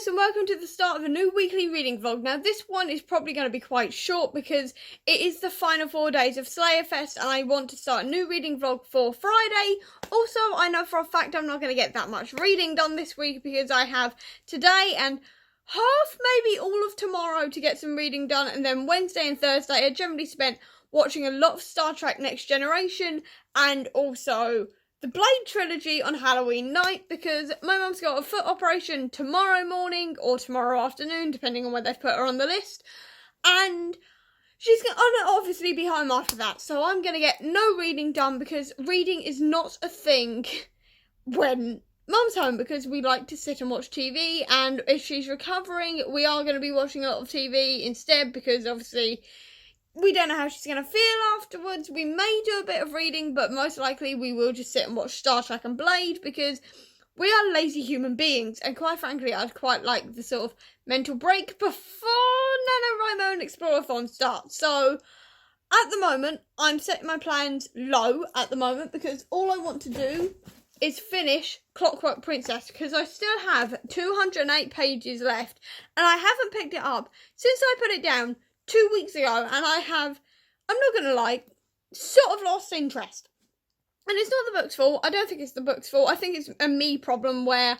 and welcome to the start of a new weekly reading vlog. Now this one is probably going to be quite short because it is the final 4 days of Slayerfest and I want to start a new reading vlog for Friday. Also, I know for a fact I'm not going to get that much reading done this week because I have today and half, maybe all of tomorrow to get some reading done, and then Wednesday and Thursday are generally spent watching a lot of Star Trek Next Generation and also the Blade trilogy on Halloween night because my mum's got a foot operation tomorrow morning or tomorrow afternoon, depending on where they've put her on the list. And she's going to obviously be home after that. So I'm going to get no reading done because reading is not a thing when mum's home because we like to sit and watch TV. And if she's recovering, we are going to be watching a lot of TV instead because obviously we don't know how she's going to feel afterwards. We may do a bit of reading, but most likely we will just sit and watch Star Trek and Blade because we are lazy human beings. And quite frankly, I'd quite like the sort of mental break before NaNoWriMo and Explorathon starts. So at the moment, I'm setting my plans low at the moment because all I want to do is finish Clockwork Princess because I still have 208 pages left and I haven't picked it up since I put it down 2 weeks ago, and I'm not going to lie, sort of lost interest. And it's not the book's fault. I don't think it's the book's fault. I think it's a me problem where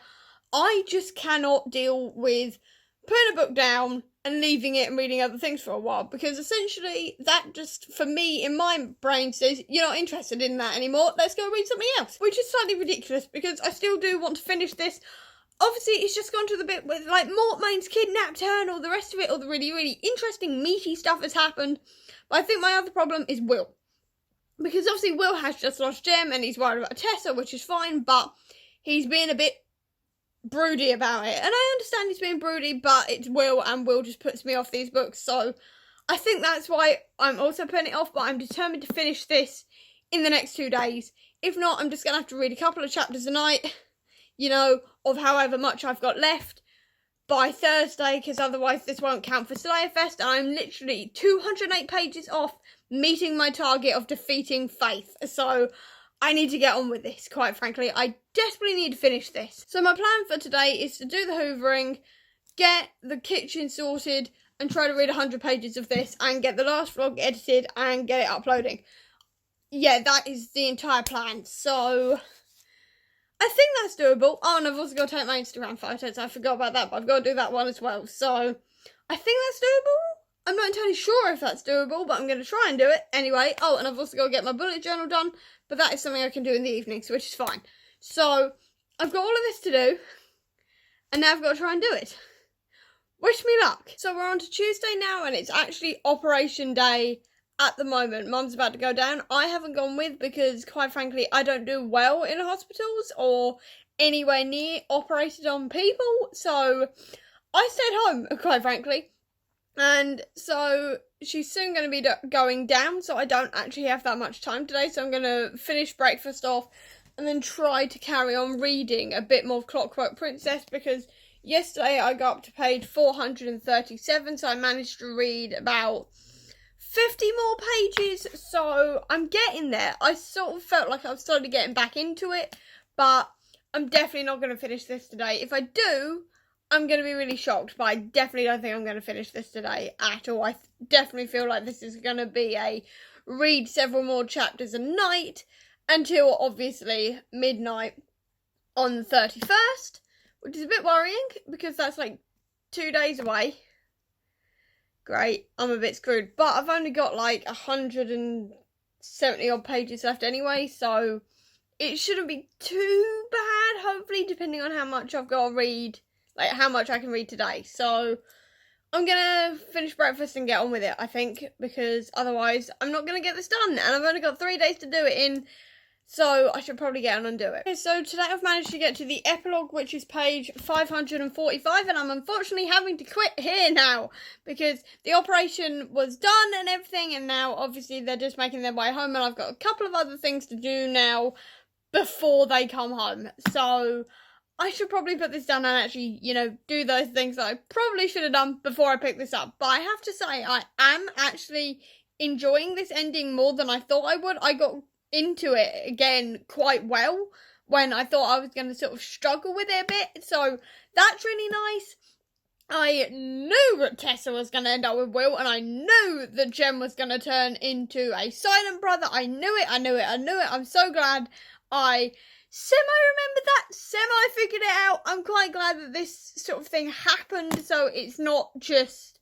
I just cannot deal with putting a book down and leaving it and reading other things for a while, because essentially that just, for me, in my brain says, you're not interested in that anymore, let's go read something else. Which is slightly ridiculous, because I still do want to finish this. Obviously, it's just gone to the bit with, like, Mortmain's kidnapped her and all the rest of it, all the really, really interesting, meaty stuff has happened. But I think my other problem is Will. Because obviously Will has just lost Jem and he's worried about Tessa, which is fine, but he's being a bit broody about it. And I understand he's being broody, but it's Will, and Will just puts me off these books. So I think that's why I'm also putting it off, but I'm determined to finish this in the next 2 days. If not, I'm just going to have to read a couple of chapters a night, you know, of however much I've got left by Thursday, because otherwise this won't count for Slayerfest. I'm literally 208 pages off meeting my target of defeating Faith. So I need to get on with this, quite frankly. I desperately need to finish this. So my plan for today is to do the hoovering, get the kitchen sorted, and try to read 100 pages of this, and get the last vlog edited, and get it uploading. Yeah, that is the entire plan. So I think that's doable. Oh, and I've also got to take my Instagram photos. I forgot about that, but I've got to do that one as well. So I think that's doable. I'm not entirely sure if that's doable, but I'm going to try and do it anyway. Oh, and I've also got to get my bullet journal done, but that is something I can do in the evenings, which is fine. So I've got all of this to do, and now I've got to try and do it. Wish me luck. So we're on to Tuesday now, and it's actually Operation Day at the moment. Mum's about to go down. I haven't gone with because, quite frankly, I don't do well in hospitals or anywhere near operated on people. So I stayed home, quite frankly. And so she's soon going to be going down, so I don't actually have that much time today. So I'm going to finish breakfast off and then try to carry on reading a bit more of Clockwork Princess, because yesterday I got up to page 437, so I managed to read about 50 more pages, so I'm getting there. I sort of felt like I was slowly getting back into it, but I'm definitely not going to finish this today. If I do, I'm going to be really shocked, but I definitely don't think I'm going to finish this today at all. I definitely feel like this is going to be a read several more chapters a night until, obviously, midnight on the 31st, which is a bit worrying because that's like 2 days away. Great, I'm a bit screwed, but I've only got like 170 odd pages left anyway, so it shouldn't be too bad, hopefully, depending on how much I've got to read, like how much I can read today. So I'm gonna finish breakfast and get on with it, I think, because otherwise I'm not gonna get this done, and I've only got 3 days to do it in, so I should probably get on and do it. Okay, so today I've managed to get to the epilogue, which is page 545, and I'm unfortunately having to quit here now, because the operation was done and everything, and now obviously they're just making their way home, and I've got a couple of other things to do now before they come home. So I should probably put this down and actually, you know, do those things that I probably should have done before I picked this up. But I have to say, I am actually enjoying this ending more than I thought I would. I got into it again quite well when I thought I was going to sort of struggle with it a bit, so that's really nice. I knew that Tessa was going to end up with Will, and I knew that Jem was going to turn into a silent brother. I knew it. I'm so glad I semi-remembered that, semi-figured it out. I'm quite glad that this sort of thing happened, so it's not just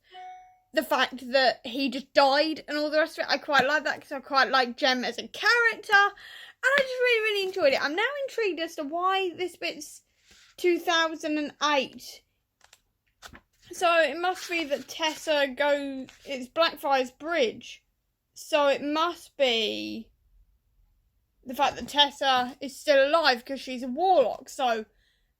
the fact that he just died and all the rest of it. I quite like that because I quite like Jem as a character, and I just really, really enjoyed it. I'm now intrigued as to why this bit's 2008. So it must be that Tessa it's Blackfriars Bridge. So it must be the fact that Tessa is still alive because she's a warlock. So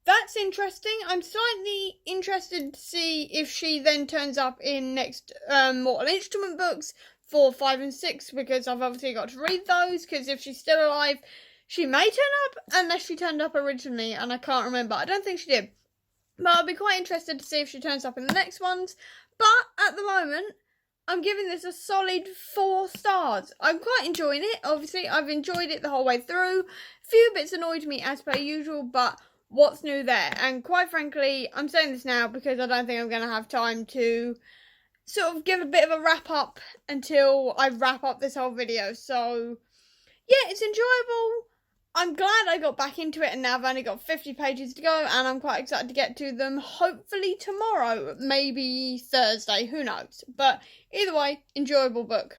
that's interesting. I'm slightly interested to see if she then turns up in next Mortal Instrument books 4, 5 and 6, because I've obviously got to read those, because if she's still alive, she may turn up, unless she turned up originally, and I can't remember. I don't think she did. But I'll be quite interested to see if she turns up in the next ones. But at the moment, I'm giving this a solid 4 stars. I'm quite enjoying it. Obviously, I've enjoyed it the whole way through. A few bits annoyed me as per usual, but what's new there? And quite frankly, I'm saying this now because I don't think I'm going to have time to sort of give a bit of a wrap up until I wrap up this whole video. So, yeah, it's enjoyable. I'm glad I got back into it, and now I've only got 50 pages to go, and I'm quite excited to get to them, hopefully tomorrow, maybe Thursday, who knows. But either way, enjoyable book.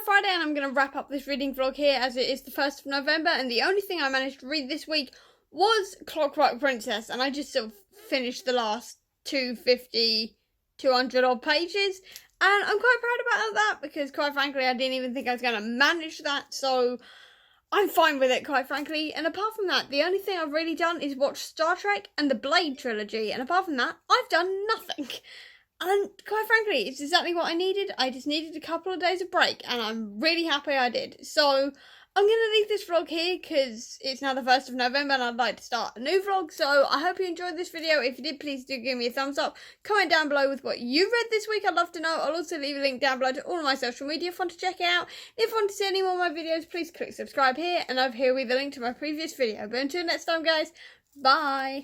Friday, and I'm going to wrap up this reading vlog here as it is the 1st of November, and the only thing I managed to read this week was Clockwork Princess, and I just sort of finished the last 250, 200 odd pages, and I'm quite proud about that because quite frankly I didn't even think I was going to manage that, so I'm fine with it quite frankly. And apart from that, the only thing I've really done is watch Star Trek and the Blade trilogy, and apart from that I've done nothing. And quite frankly, it's exactly what I needed. I just needed a couple of days of break, and I'm really happy I did. So I'm going to leave this vlog here because it's now the 1st of November and I'd like to start a new vlog. So I hope you enjoyed this video. If you did, please do give me a thumbs up. Comment down below with what you read this week. I'd love to know. I'll also leave a link down below to all of my social media if you want to check it out. If you want to see any more of my videos, please click subscribe here. And over here with a link to my previous video. But until next time, guys, bye.